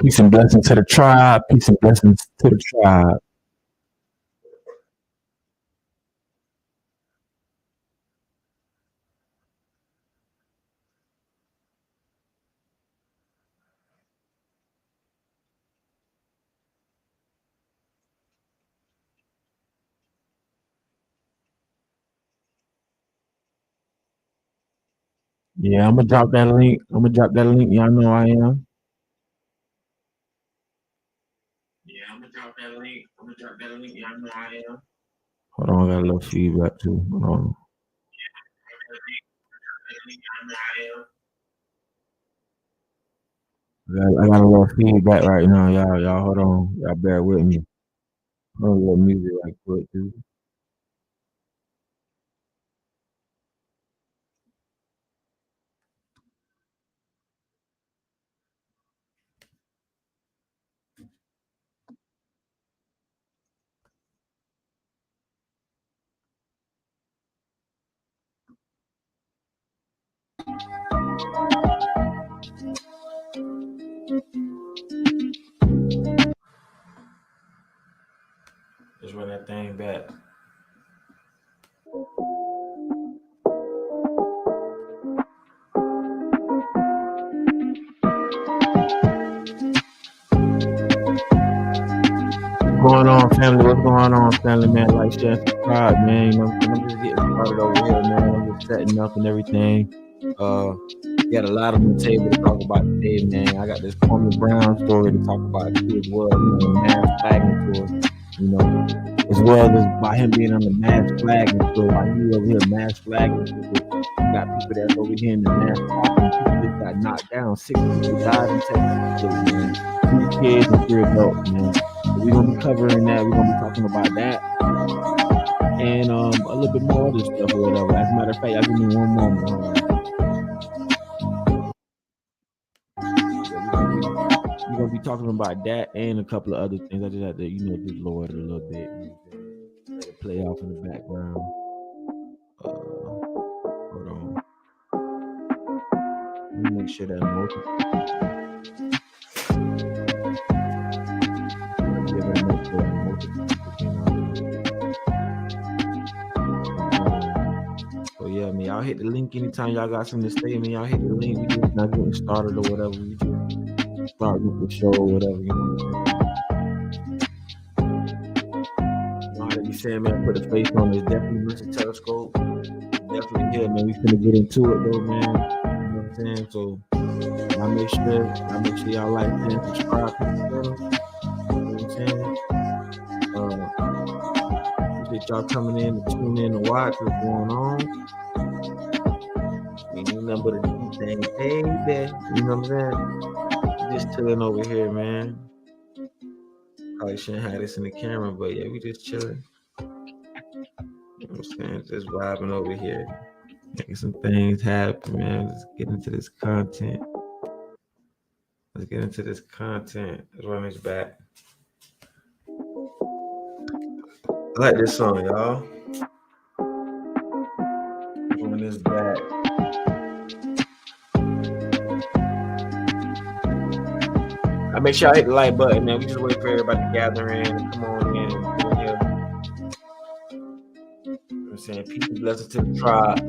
Peace and blessings to the tribe. Peace and blessings to the tribe. Yeah, I'm gonna drop that link. I'm gonna drop that link. Y'all know I am. Yeah, I'm gonna drop that link. I'm gonna drop that link. Y'all know I am. Hold on, I got a little feedback too. Hold on. I got a little feedback right now, y'all. Hold on. Y'all bear with me. Hold on, a little music right quick too. Just run that thing back. What's going on, family? What's going on, family, man? Like, share, subscribe, man. You know, I'm just getting started over here, man. I'm just setting up and everything. Got a lot on the table to talk about today, man. I got this Kwame Brown story to talk about too, as well. You know, the mass flagging tour. You know, as well as by him being on the mass flagging tour. Like he over here mass flagging tour. You got people that's over here in the mass talking. People just got knocked down. 6 people died in Texas, man. 2 kids and 3 adults, man. We're gonna be covering that. We're gonna be talking about that and a little bit more other stuff or whatever. As a matter of fact, y'all give me one moment. We're gonna be talking about that and a couple of other things. I just have to, just lower it a little bit. Let it play off in the background. Hold on. Let me make sure that I'm So yeah, man, y'all hit the link anytime y'all got something to say. Man, y'all hit the link. We just not getting started or whatever. We just start with the show or whatever. You know how they be saying, man, put a face on this. Definitely Mr. Telescope. Definitely here, man. We finna get into it though, man. You know what I'm saying? So y'all make sure y'all like and subscribe to the channel. You know what I'm saying? Appreciate y'all coming in to tune in and watch what's going on. We need nothing but a deep thing, baby. You know what I'm saying? Just chilling over here, man. Probably shouldn't have this in the camera, but yeah, we just chilling. You know what I'm saying? Just vibing over here. Making some things happen, man. Let's get into this content. Let's run this back. I like this song, y'all. Let's run this back. I make sure I hit the like button, man. We just wait for everybody to gather in and come on in and get in here. You know what I'm saying? Peace and blessings to the tribe.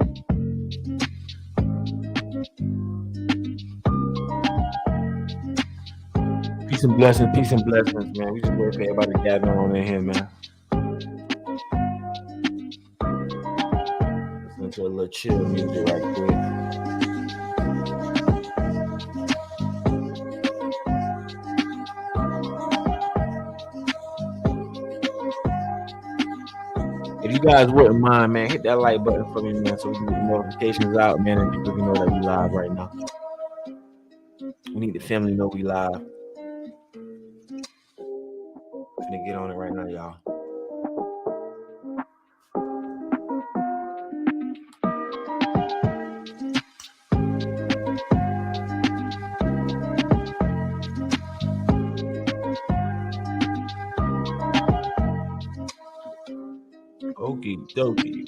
Peace and blessings, man. We just wait for everybody to gather on in here, man. Listen to a little chill music right quick. If you guys wouldn't mind, man, hit that like button for me, man, so we can get notifications out, man, and people can know that we live right now. We need the family to know we live. I'm gonna get on it right now, y'all. Okie dokie.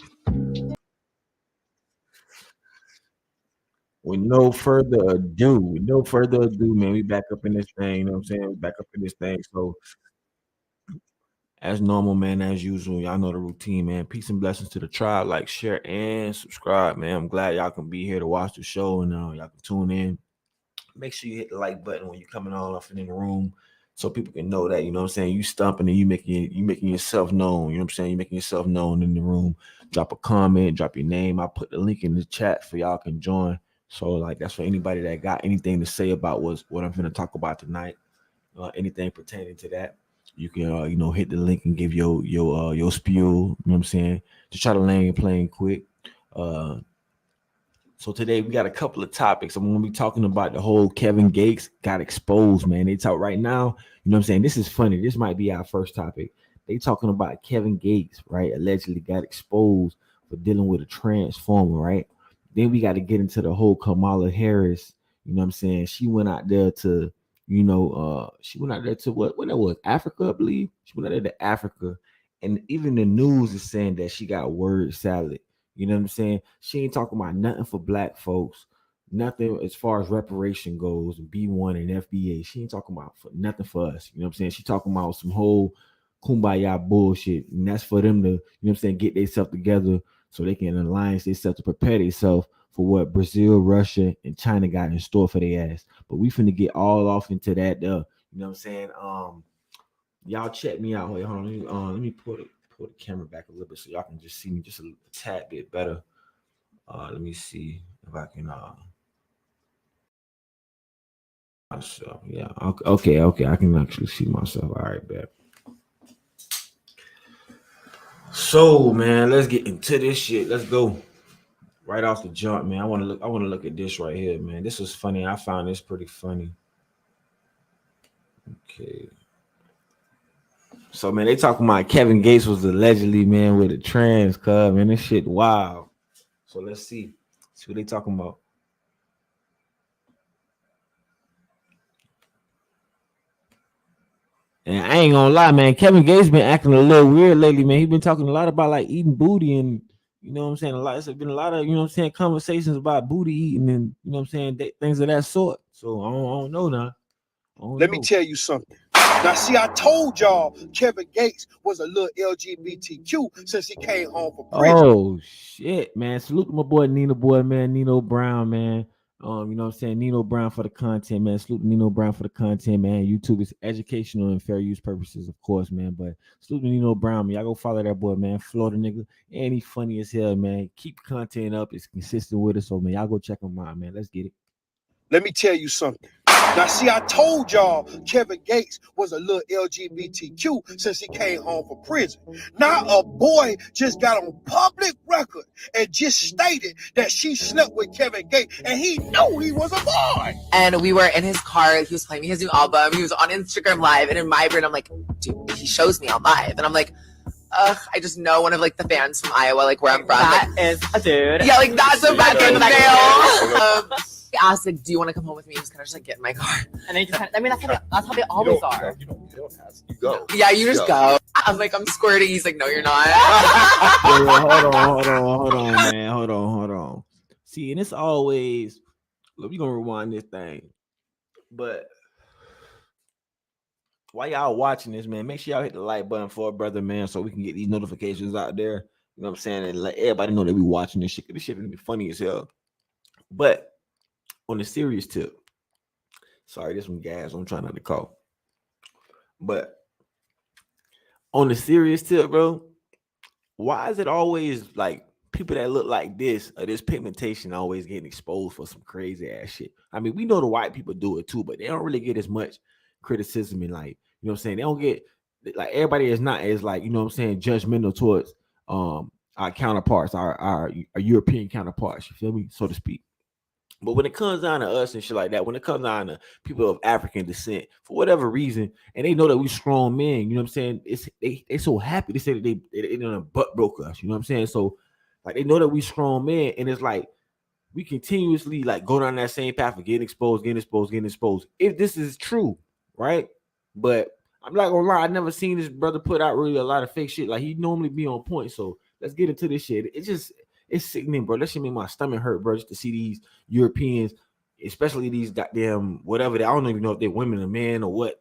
with no further ado, man, we back up in this thing. You know what I'm saying? We back up in this thing. So as normal, man, as usual, y'all know the routine, man. Peace and blessings to the tribe. Like, share, and subscribe, man. I'm glad y'all can be here to watch the show and y'all can tune in. Make sure you hit the like button when you're coming on off in the room so people can know that, you know what I'm saying, you stumping and you making yourself known, you know what I'm saying, you making yourself known in the room. Drop a comment, drop your name. I'll put the link in the chat for y'all can join. So like that's for anybody that got anything to say about what I'm gonna talk about tonight, anything pertaining to that. You can hit the link and give your spiel, you know what I'm saying, to try to land your plane quick. uh so today we got a couple of topics. I'm gonna be talking about the whole Kevin Gates got exposed, man. They talk right now, you know what I'm saying? This is funny. This might be our first topic. They talking about Kevin Gates, right? Allegedly got exposed for dealing with a transformer, right? Then we got to get into the whole Kamala Harris, you know what I'm saying? She went out there to, she went out there to what it was, Africa, I believe. She went out there to Africa. And even the news is saying that she got word salad. You know what I'm saying? She ain't talking about nothing for black folks, nothing as far as reparation goes, B1 and FBA. She ain't talking about for nothing for us. You know what I'm saying? She talking about some whole kumbaya bullshit. And that's for them to, you know what I'm saying, get themselves together so they can alliance themselves to prepare themselves for what Brazil, Russia, and China got in store for their ass. But we finna get all off into that, you know what I'm saying? Y'all check me out. Wait, hold on. Let me pull the camera back a little bit so y'all can just see me just a tad bit better. Let me see if I can myself. Yeah. Okay. I can actually see myself. All right, bet. So man, let's get into this shit. Let's go. Right off the jump, man. I want to look at this right here, man. This was funny. I found this pretty funny. Okay. So man, they talking about Kevin Gates was allegedly, man, with a trans cub, man. This shit wild. So let's see what they talking about. And I ain't gonna lie, man. Kevin Gates been acting a little weird lately, man. He been talking a lot about like eating booty and you know what I'm saying. It's been a lot of, you know what I'm saying, conversations about booty eating and you know what I'm saying, things of that sort. So I don't know now. Let me tell you something. Now, see, I told y'all Kevin Gates was a little LGBTQ since he came home from prison. Oh shit, man. Salute to my boy Nino Boy, man. Nino Brown, man. You know what I'm saying? Nino Brown for the content, man. Salute to Nino Brown for the content, man. YouTube is educational and fair use purposes, of course, man. But salute to Nino Brown, man. Y'all go follow that boy, man. Florida nigga. And he funny as hell, man. Keep content up. It's consistent with us. So man, y'all go check him out, man. Let's get it. Let me tell you something. Now, see, I told y'all Kevin Gates was a little LGBTQ since he came home from prison. Now, a boy just got on public record and just stated that she slept with Kevin Gates and he knew he was a boy. And we were in his car. He was playing his new album. He was on Instagram Live. And in my brain, I'm like, dude, he shows me on live. And I'm like, I just know one of like the fans from Iowa, like where I'm from. That is a dude. Yeah, like that's a bad male. He asked, like, do you want to come home with me? Just kind of just like get in my car. And they just, I mean, that's how they always are. You don't have to. You go. Yeah, you just go. I'm like, I'm squirting. He's like, no, you're not. Hold on, man. Hold on. See, and it's always, look, we're gonna rewind this thing. But while y'all watching this, man, make sure y'all hit the like button for a brother, man, so we can get these notifications out there. You know what I'm saying? And let everybody know that we watching this shit. This shit gonna be funny as hell. But on a serious tip, sorry, this one gas. I'm trying not to call. But on the serious tip, bro, why is it always like people that look like this or this pigmentation always getting exposed for some crazy ass shit? I mean, we know the white people do it too, but they don't really get as much criticism and like, you know what I'm saying? They don't get like everybody is not as like, you know what I'm saying, judgmental towards our counterparts, our European counterparts, you feel me, so to speak. But when it comes down to us and shit like that, when it comes down to people of African descent, for whatever reason, and they know that we strong men, you know what I'm saying? They so happy to say that they done butt broke us, you know what I'm saying? So like they know that we strong men, and it's like we continuously like go down that same path of getting exposed. If this is true, right? But I'm not gonna lie, I never seen this brother put out really a lot of fake shit. Like he normally be on point. So let's get into this shit. It's sickening, bro. That shit make my stomach hurt, bro, just to see these Europeans, especially these goddamn whatever they, I don't even know if they're women or men or what,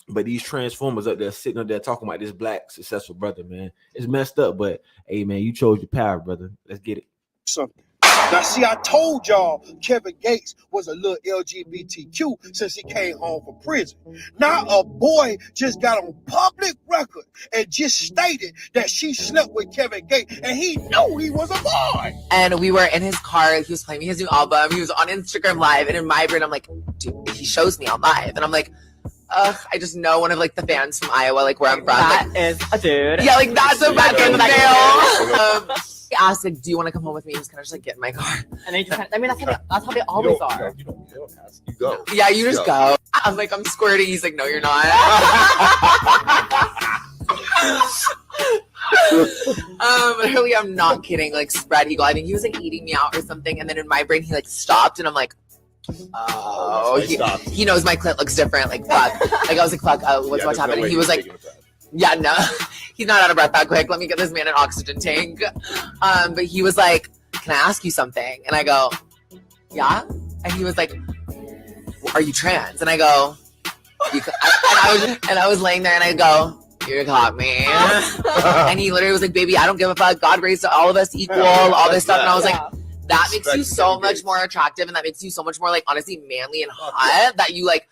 but these transformers up there sitting up there talking about this black successful brother, man. It's messed up, but hey, man, you chose your path, brother. Let's get it. Something. Now, see, I told y'all Kevin Gates was a little LGBTQ since he came home from prison. Now, a boy just got on public record and just stated that she slept with Kevin Gates, and he knew he was a boy. And we were in his car. He was playing me his new album. He was on Instagram Live, and in my brain, I'm like, dude, he shows me on live, and I'm like, I just know one of like the fans from Iowa, like where I'm from. That is a dude. Yeah, like that's a fucking deal. He asked, like, do you want to come home with me? He's kind of just like get in my car. And they just kind of, I mean, that's how they always are. You don't ask. You go. Yeah, you just go. I'm like, I'm squirting. He's like, no, you're not. Really, I'm not kidding. Like, spread eagle. I think he was like eating me out or something. And then in my brain, he like stopped, and I'm like, oh, he knows my clit looks different. Like, fuck. Like, I was like, fuck, what's happening? He was like, yeah, no, he's not out of breath that quick. Let me get this man an oxygen tank. But he was like, can I ask you something? And I go, yeah. And he was like, are you trans? And I go, I was laying there, and I go, you caught me. And he literally was like, baby, I don't give a fuck. God raised all of us equal, all this stuff. And I was like, that makes you so much more attractive, and that makes you so much more like honestly manly and hot that you like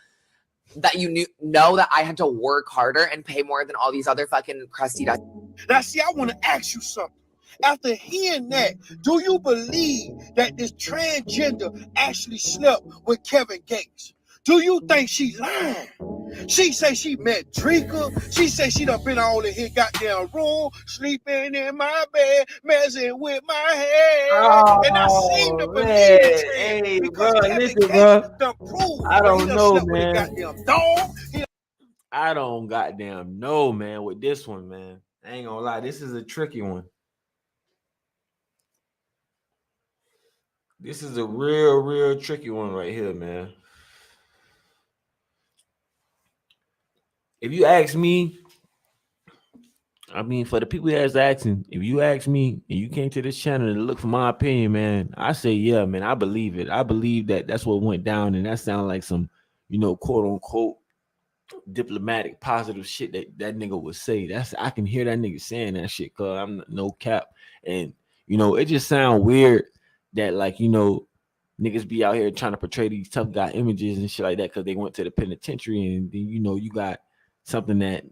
that you know that I had to work harder and pay more than all these other fucking crusty ducks. Now, see, I want to ask you something. After hearing that, do you believe that this transgender actually slept with Kevin Gates? Do you think she lying? She say she met Drika. She say she done been all in his goddamn room, sleeping in my bed, messing with my head. And I seem to believe it. Hey, because bro, Kevin listen, Gates bro. done proved I don't he done know, slept with a man. goddamn dog. I don't goddamn know, man, with this one, man. I ain't gonna lie. This is a tricky one. This is a real tricky one right here, man. If you ask me, I mean, for the people that's asking, if you ask me and you came to this channel to look for my opinion, man, I say, yeah, man, I believe it. I believe that that's what went down, and that sounded like some, quote unquote, diplomatic, positive shit that nigga would say. I can hear that nigga saying that shit, cause I'm no cap, and it just sound weird that niggas be out here trying to portray these tough guy images and shit like that because they went to the penitentiary, and then you got something that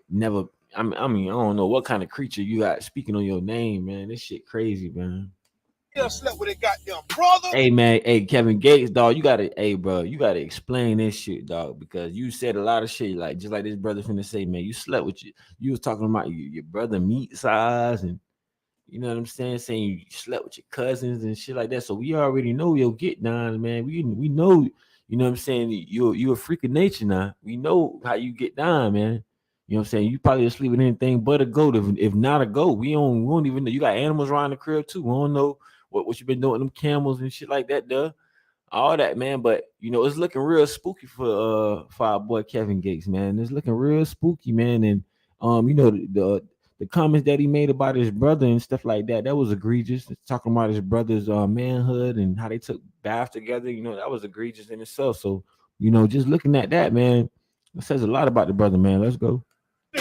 never. I mean, I don't know what kind of creature you got speaking on your name, man. This shit crazy, man. He done slept with a goddamn brother. Hey, man. Hey, Kevin Gates, dog. You gotta explain this shit, dog, because you said a lot of shit, like just like this brother finna say, man. You slept with you was talking about your brother meat size, and you know what I'm saying you slept with your cousins and shit like that. So we already know your get down, man. We know, you know what I'm saying, you a freak of nature now. We know how you get down, man. You know what I'm saying? You probably asleep with anything but a goat. If not a goat, we won't even know. You got animals around the crib too. We don't know what you been doing with them camels and shit like that, duh. All that, man. But it's looking real spooky for our boy Kevin Gates, man. It's looking real spooky, man. And the comments that he made about his brother and stuff like that was egregious. Talking about his brother's manhood and how they took baths together, that was egregious in itself. So, just looking at that, man, it says a lot about the brother, man. Let's go.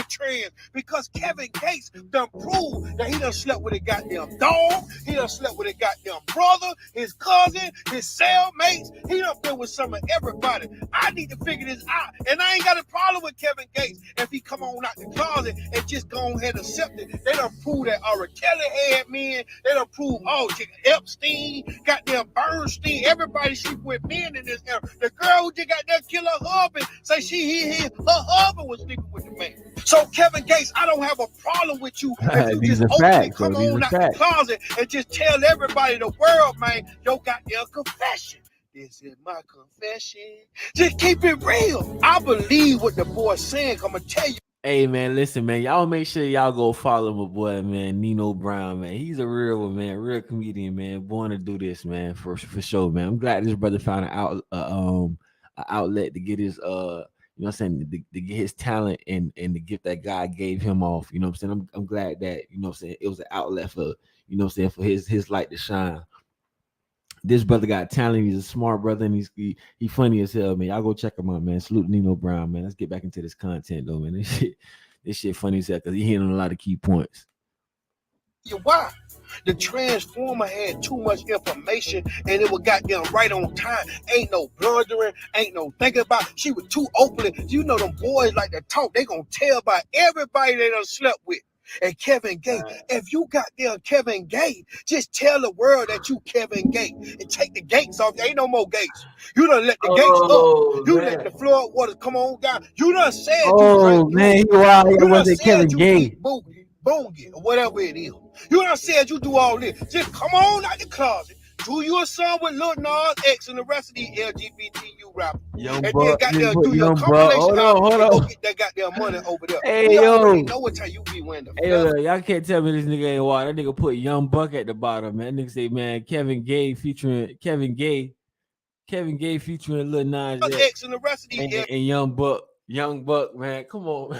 Trans because Kevin Gates done proved that he done slept with a goddamn dog, he done slept with a goddamn brother, his cousin, his cellmates, he done been with some of everybody. I need to figure this out, and I ain't got a problem with Kevin Gates if he come on out the closet and just go ahead and accept it. They done proved that R. Kelly had men, they done proved Epstein, goddamn Bernstein, everybody sleep with men in this era. The girl who just got that killer husband say her husband was sleeping with the man. So Kevin Gates, I don't have a problem with you if you just openly come on out the closet and just tell everybody, the world, man, your goddamn confession. This is my confession. Just keep it real. I believe what the boy's saying. I'm gonna tell you. Hey, man, listen, man. Y'all make sure y'all go follow my boy, man, Nino Brown, man. He's a real one, man. Real comedian, man. Born to do this, man, for sure, man. I'm glad this brother found an outlet to get his you know what I'm saying, to get his talent and the gift that God gave him off. You know what I'm saying? I'm glad that, it was an outlet for, you know what I'm saying, for his light to shine. This brother got talent. He's a smart brother, and he funny as hell, man. Y'all go check him out, man. Salute Nino Brown, man. Let's get back into this content, though, man. This shit funny as hell because he hitting on a lot of key points. Why? The transformer had too much information and it was goddamn right on time. Ain't no blundering, ain't no thinking about it. She was too open. You know them boys like to talk. They gonna tell about everybody they done slept with. And Kevin Gates, if you got there Kevin Gates, just tell the world that you Kevin Gates and take the gates off. There ain't no more gates. You done let the gates up. You let the flood waters come on down. You done said you man, you wild. You wasn't Kevin Gates. Boogie, or whatever it is. You done said you do all this. Just come on out the closet. Do you a song with Lil Nas X and the rest of these LGBTQ rappers. And then goddamn do your compilation album and go get that goddamn money over there. Hey, yo. Already know what time you be wearing the y'all can't tell me this nigga ain't wild. That nigga put Young Buck at the bottom, man. That nigga say, man, Kevin Gates featuring Lil Nas X and the rest of these and Young Buck, man, come on.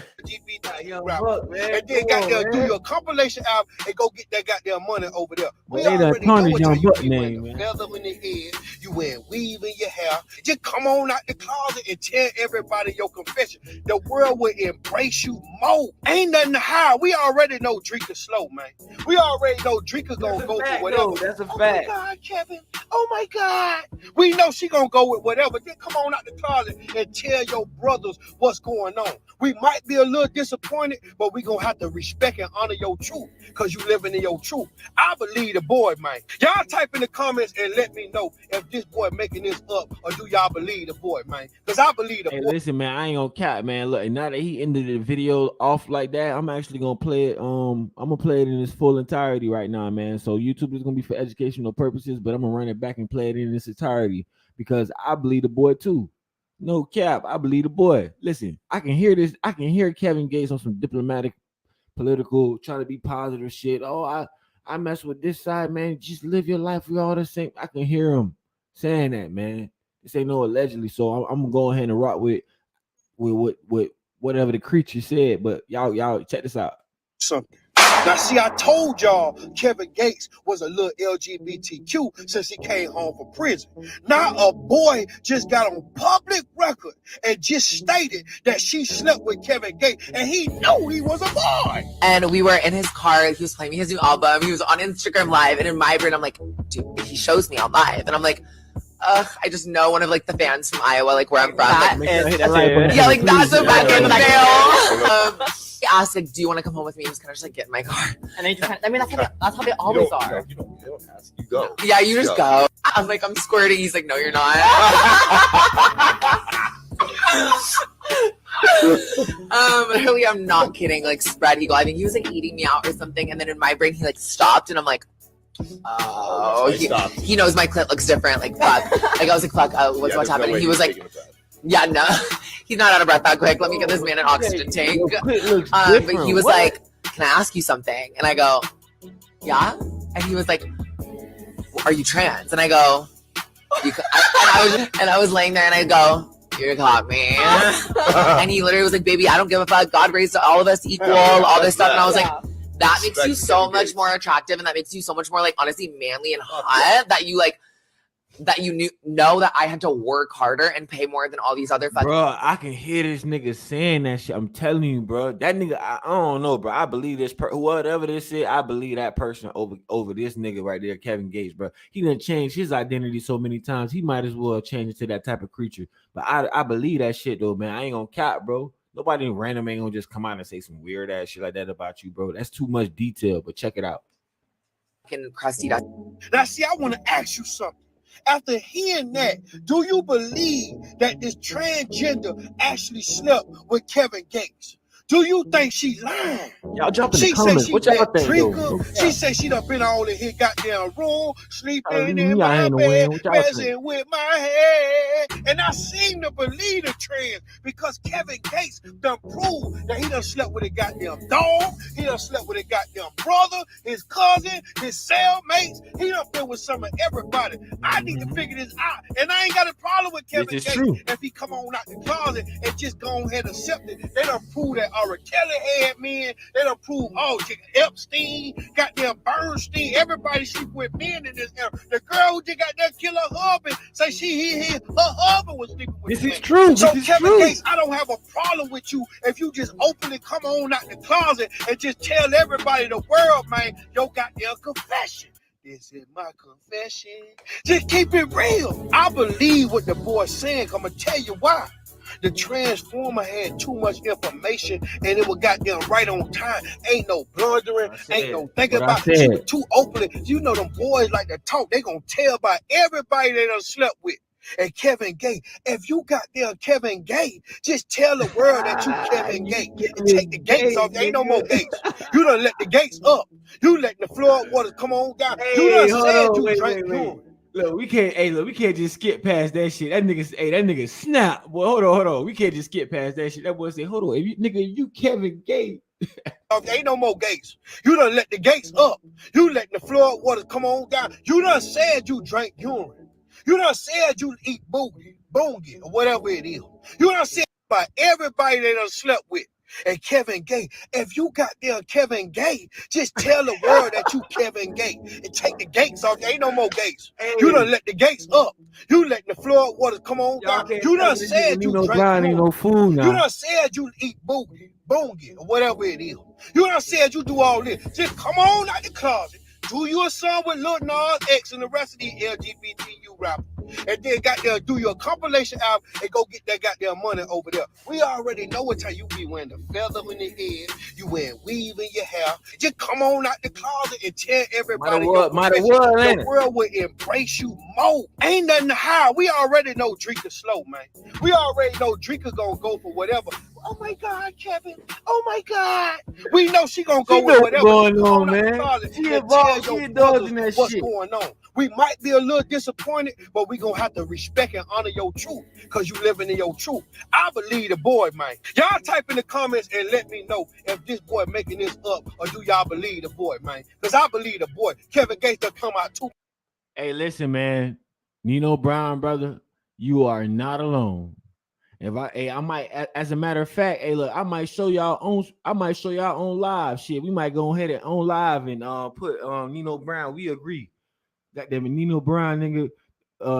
Young Buck, man. And then goddamn do your compilation album and go get that goddamn money over there. We already know what Young you Buck be name, wearing. man. Feather in the head, you wearing weave in your hair. Just come on out the closet and tell everybody your confession. The world will embrace you more. Ain't nothing to hide. We already know Drika slow, man. We already know Drika gonna go for whatever. That's a fact. Oh my God, Kevin. Oh my God. We know she gonna go with whatever. Then come on out the closet and tell your brothers what's going on. We might be a little disappointed, but we gonna have to respect and honor your truth because you living in your truth. I believe the boy, man. Y'all type in the comments and let me know if this boy making this up or do y'all believe the boy, man? Because I believe the boy. Listen, man, I ain't gonna cap, man. Look, now that he ended the video off like that, I'm actually gonna play it. I'm gonna play it in its full entirety right now, man. So YouTube is gonna be for educational purposes, but I'm gonna run it back and play it in its entirety because I believe the boy too. No cap, I believe the boy. Listen, I can hear this. I can hear Kevin Gates on some diplomatic, political, trying to be positive shit. Oh, I mess with this side, man. Just live your life. We all the same. I can hear him saying that, man. This ain't no allegedly. So I'm gonna go ahead and rock with whatever the creature said. But y'all check this out. Something. Now, see, I told y'all Kevin Gates was a little LGBTQ since he came home from prison. Now, a boy just got on public record and just stated that she slept with Kevin Gates, and he knew he was a boy. And we were in his car. He was playing me his new album. He was on Instagram Live, and in my brain, I'm like, dude, he shows me on live, and I'm like, I just know one of like the fans from Iowa, like where I'm from. That like, is yeah, like that's a fucking fail. He asked, like, do you want to come home with me? He was kind of just like, get in my car. And they just kind of, I mean, that's how they always are. You don't ask. You go. Yeah, you just go. I'm like, I'm squirting. He's like, no, you're not. Really, I'm not kidding. Like, spread eagle. I think he was like eating me out or something. And then in my brain, he like stopped. And I'm like, he knows my clit looks different. Like, fuck. Like, I was like, fuck, what's happening? He was like, yeah, no, he's not out of breath that quick. Let me get this man an oxygen tank. But he was like, can I ask you something? And I go, yeah. And he was like, are you trans? And I go, I was laying there and I go, you caught me. And he literally was like, baby, I don't give a fuck. God raised all of us equal, all this stuff. And I was like, that makes you so much more attractive, and that makes you so much more like honestly manly and hot that you like that you know that I had to work harder and pay more than all these other fucking. Bro, I can hear this nigga saying that shit. I'm telling you, bro. That nigga, I don't know, bro. I believe this whatever this is, I believe that person over this nigga right there, Kevin Gates, bro. He done changed his identity so many times. He might as well change it to that type of creature. But I believe that shit though, man. I ain't gonna cap, bro. Nobody random ain't gonna just come out and say some weird ass shit like that about you, bro. That's too much detail, but check it out. Crusty. Now, see, I want to ask you something. After hearing that, do you believe that this transgender actually slept with Kevin Gates? Do you think she lying? Y'all jump in the comments. What y'all think? She said she done been all in his goddamn room, sleeping in my bed, messing with my head. And I seem to believe the trend because Kevin Gates done proved that he done slept with a goddamn dog. He done slept with a goddamn brother, his cousin, his cellmates. He done been with some of everybody. I need to figure this out. And I ain't got a problem with Kevin Gates if he come on out the closet and just go ahead and accept it. They done proved that R. Kelly had men. They done proved Epstein, goddamn Bernstein. Everybody sleep with men in this era. The girl who just got that kill her husband say her husband was sleeping with This men. is true. So This is Kevin true. Gates, I don't have a problem with you if you just openly come on out the closet and just tell everybody, the world, man, your goddamn confession. This is my confession. Just keep it real. I believe what the boy's saying. I'm gonna tell you why. The Transformer had too much information and it was goddamn right on time. Ain't no blundering, ain't no thinking about it. She was too openly. You know them boys like to talk. They gonna tell about everybody they done slept with. And Kevin Gates, if you got there Kevin Gates, just tell the world that you Kevin Gates and take the gates off. There ain't no more gates. You done let the gates up. You let the flood waters come on down. You done said you drank urine. Look, we can't just skip past that shit. That nigga snap. Boy, hold on. We can't just skip past that shit. That boy said, hold on, if you Kevin Gates. There ain't no more gates. You done let the gates up. You let the flood waters come on down. You done said you drank urine. You done said you eat boogie, or whatever it is. You done said about everybody they done slept with. And Kevin Gates, if you got there Kevin Gates, just tell the world that you Kevin Gates and take the gates off. There ain't no more gates. You done let the gates up. You let the flood waters come on down. You done said you drank ain't no food now. You done said you eat boogie, or whatever it is. You done said you do all this. Just come on out the closet. Do your song with Lil Nas X and the rest of these LGBTQ rappers. And then do your compilation album and go get that goddamn money over there. We already know what time you be wearing the feather in your head, you wearing weave in your hair. Just come on out the closet and tell everybody the world will embrace you more. Ain't nothing to hide. We already know Drake is slow, man. We already know Drake is gonna go for whatever. Oh my God, Kevin. Oh my God. We know she gonna go with whatever. Going on, man. She involved. She indulging that what's shit. going on. We might be a little disappointed, but we gonna have to respect and honor your truth because you living in your truth. I believe the boy, man. Y'all type in the comments and let me know if this boy making this up or do y'all believe the boy, man? Because I believe the boy. Kevin Gates done come out too. Hey, listen, man. Nino Brown, brother, you are not alone. If I might, as a matter of fact, look, I might show y'all on live shit. We might go ahead and on live and put Nino Brown. We agree. Goddamn it, Nino Brown, nigga,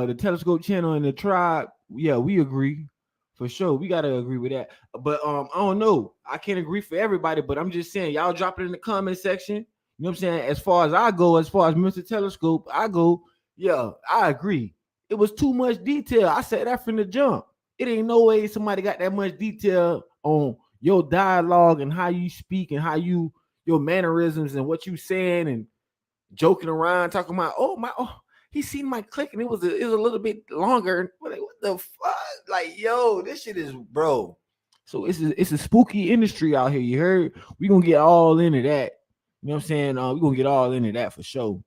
the Telescope channel and the Tribe. Yeah, we agree for sure. We gotta agree with that. But I don't know. I can't agree for everybody, but I'm just saying, y'all drop it in the comment section. You know what I'm saying? As far as I go, as far as Mr. Telescope, I go. Yeah, I agree. It was too much detail. I said that from the jump. It ain't no way somebody got that much detail on your dialogue and how you speak and how your mannerisms and what you saying and joking around, talking about, he seen my click and it was a little bit longer. What the fuck? Like, yo, this shit is, bro. So it's a spooky industry out here. You heard? We gonna get all into that. You know what I'm saying? We gonna get all into that for sure.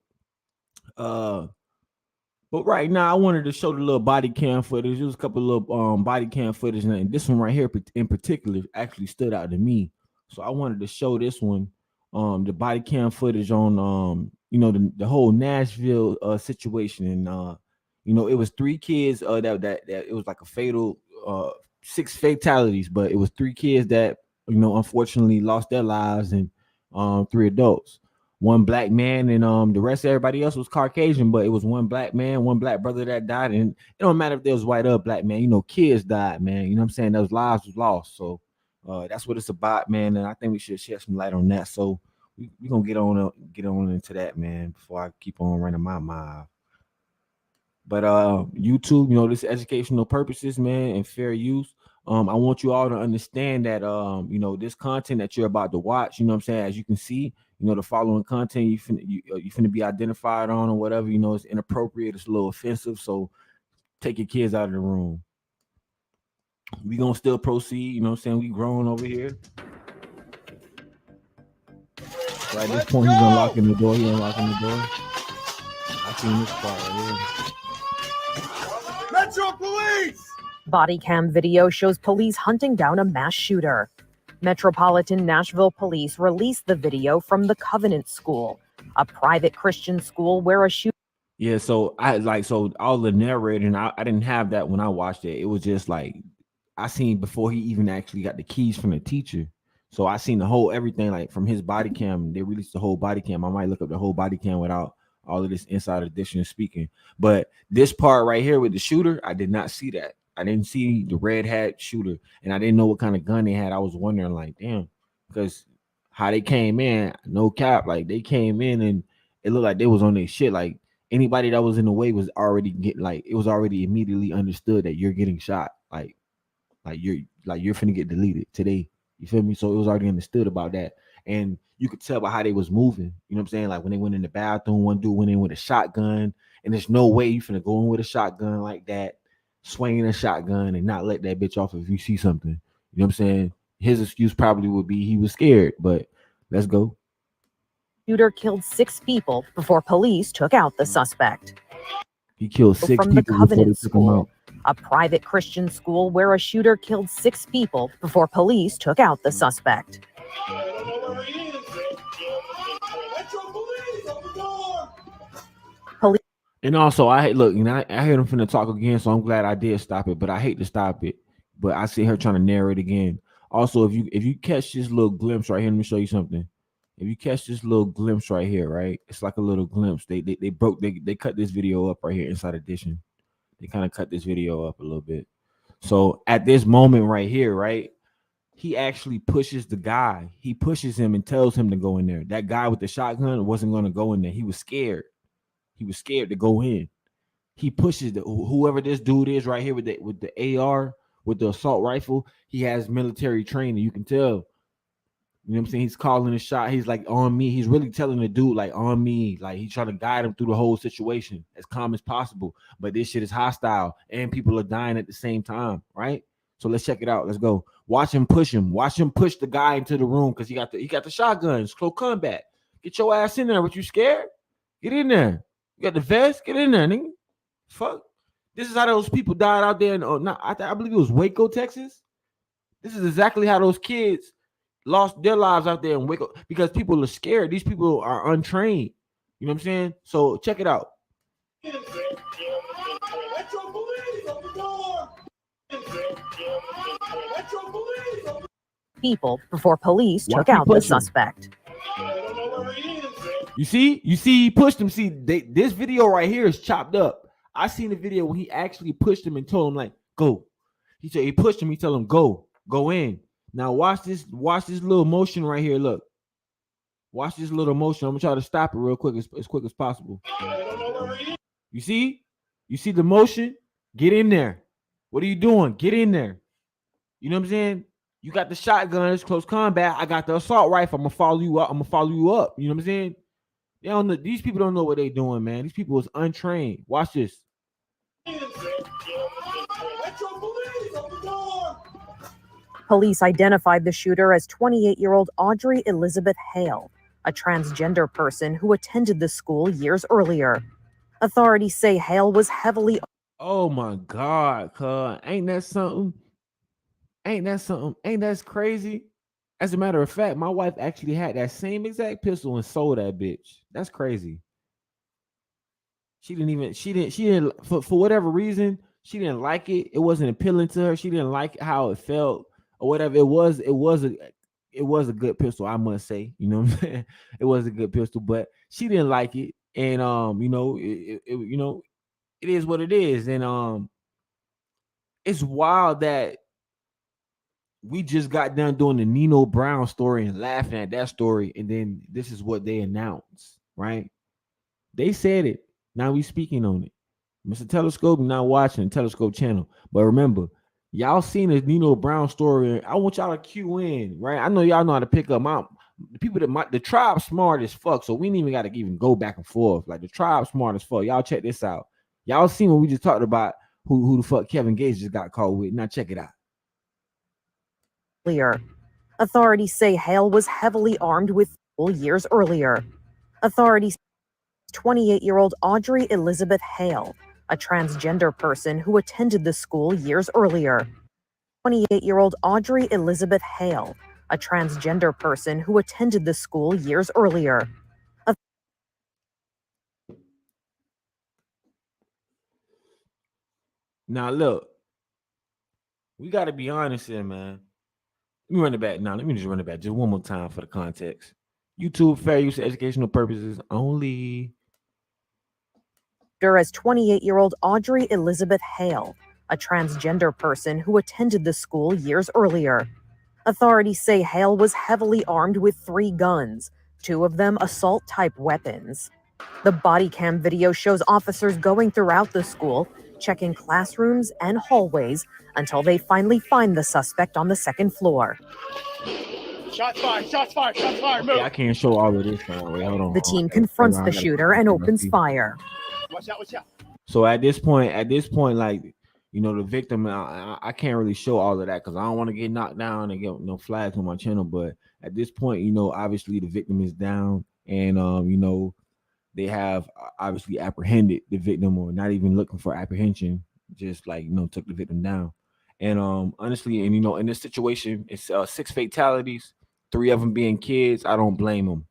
But right now, I wanted to show the little body cam footage. There was a couple of little body cam footage, and this one right here in particular actually stood out to me. So I wanted to show this one, the body cam footage on the whole Nashville situation, and it was 3 kids that it was like a fatal 6 fatalities, but it was 3 kids that unfortunately lost their lives, and 3 adults. 1 black man, and the rest of everybody else was Caucasian, but it was 1 black man, 1 black brother that died. And it don't matter if there was white or black man, kids died, man. You know what I'm saying? Those lives was lost. So that's what it's about, man. And I think we should shed some light on that. So we're gonna get on into that, man, before I keep on running my mouth. But YouTube, this educational purposes, man, and fair use. I want you all to understand that this content that you're about to watch, you know what I'm saying, as you can see, the following content you finna be identified on or whatever, it's inappropriate, it's a little offensive. So take your kids out of the room. We gonna still proceed, you know what I'm saying? We growing over here. So at this point, he's unlocking the door. He unlocking the door. I seen this part right here. Metro Police! Body cam video shows police hunting down a mass shooter. Metropolitan Nashville Police released the video from the Covenant School, a private Christian school where a shooter. Yeah, so all the narrating, I didn't have that when I watched it. It was just like I seen before he even actually got the keys from the teacher. So I seen the whole everything like from his body cam. They released the whole body cam. I might look up the whole body cam without all of this insider edition speaking. But this part right here with the shooter, I did not see that. I didn't see the red hat shooter, and I didn't know what kind of gun they had. I was wondering, like, damn, because how they came in, no cap, like they came in and it looked like they was on their shit. Like anybody that was in the way was already getting, like, it was already immediately understood that you're getting shot. Like you're finna get deleted today. You feel me? So it was already understood about that. And you could tell by how they was moving. You know what I'm saying? Like when they went in the bathroom, one dude went in with a shotgun, and there's no way you finna go in with a shotgun like that, swinging a shotgun and not let that bitch off if you see something. You know what I'm saying? His excuse probably would be he was scared, but let's go. Shooter killed 6 people before police took out the suspect. He killed 6 From the people before they Covenant took him out. School, a private Christian school where a shooter killed 6 people before police took out the suspect. Police. And also, I look, you know, I heard him finna talk again, so I'm glad I did stop it. But I hate to stop it. But I see her trying to narrate again. Also, if you catch this little glimpse right here, let me show you something. If you catch this little glimpse right here, right, it's like a little glimpse. They cut this video up right here inside edition. They kind of cut this video up a little bit. So at this moment right here, right, he actually pushes the guy. He pushes him and tells him to go in there. That guy with the shotgun wasn't going to go in there. He was scared. He was scared to go in. He pushes whoever this dude is right here with the AR, with the assault rifle. He has military training. You can tell. You know what I'm saying? He's calling a shot. He's like, on me. He's really telling the dude, like, on me. Like, he's trying to guide him through the whole situation as calm as possible. But this shit is hostile and people are dying at the same time, right? So let's check it out. Let's go. Watch him push him. Watch him push the guy into the room because he got the shotgun. It's close combat. Get your ass in there. What, you scared? Get in there. You got the vest? Get in there, nigga. Fuck. This is how those people died out there in, I believe it was Waco, Texas. This is exactly how those kids lost their lives out there in Waco because people are scared. These people are untrained. You know what I'm saying? So check it out. People before police took out the suspect. You see, he pushed him. See, this video right here is chopped up. I seen the video when he actually pushed him and told him, like, go. He said he pushed him. He told him, go in. Now watch this little motion right here. Look, watch this little motion. I'm gonna try to stop it real quick, as quick as possible. You see the motion. Get in there. What are you doing? Get in there. You know what I'm saying? You got the shotgun. It's close combat. I got the assault rifle. I'm gonna follow you up. You know what I'm saying? They don't know. These people don't know what they're doing, man. These people is untrained. Watch this. Police identified the shooter as 28-year-old Audrey Elizabeth Hale, a transgender person who attended the school years earlier. Authorities say Hale was heavily. Oh my God, cuz. Ain't that something? Ain't that crazy? As a matter of fact, my wife actually had that same exact pistol and sold that bitch. That's crazy. She didn't for whatever reason, she didn't like it. It wasn't appealing to her. She didn't like how it felt or whatever. It was a good pistol, I must say. You know what I'm saying? It was a good pistol, but she didn't like it. And you know, it is what it is. And it's wild that we just got done doing the Nino Brown story and laughing at that story, and then this is what they announced, right? They said it. Now we speaking on it. Mr. Telescope, you're not watching the Telescope channel. But remember, y'all seen the Nino Brown story. I want y'all to cue in, right? I know y'all know how to pick up the people the tribe smart as fuck. So we ain't even got to even go back and forth. Like the tribe smart as fuck. Y'all check this out. Y'all seen what we just talked about, who the fuck Kevin Gates just got caught with. Now check it out. Authorities say Hale was heavily armed with years earlier. Authorities 28-year-old Audrey Elizabeth Hale, a transgender person who attended the school years earlier. 28-year-old Audrey Elizabeth Hale, a transgender person who attended the school years earlier. Now look, we got to be honest here, man. Let me run it back now. Let me just run it back just one more time for the context. YouTube fair use for educational purposes only. As 28-year-old Audrey Elizabeth Hale, a transgender person who attended the school years earlier. Authorities say Hale was heavily armed with 3 guns, 2 of them assault-type weapons. The body cam video shows officers going throughout the school, checking classrooms and hallways until they finally find the suspect on the 2nd floor. Shots fired, shots fired, shots fired. Okay, I can't show all of this. Wait, hold on. The team confronts the shooter and opens fire. Watch out, watch out. So at this point, like, you know, the victim, I can't really show all of that because I don't want to get knocked down and get no flags on my channel. But at this point, you know, obviously the victim is down, and you know, they have obviously apprehended the victim, or not even looking for apprehension, just like, you know, took the victim down. And honestly, and you know, in this situation, it's 6 fatalities, 3 of them being kids. I don't blame them,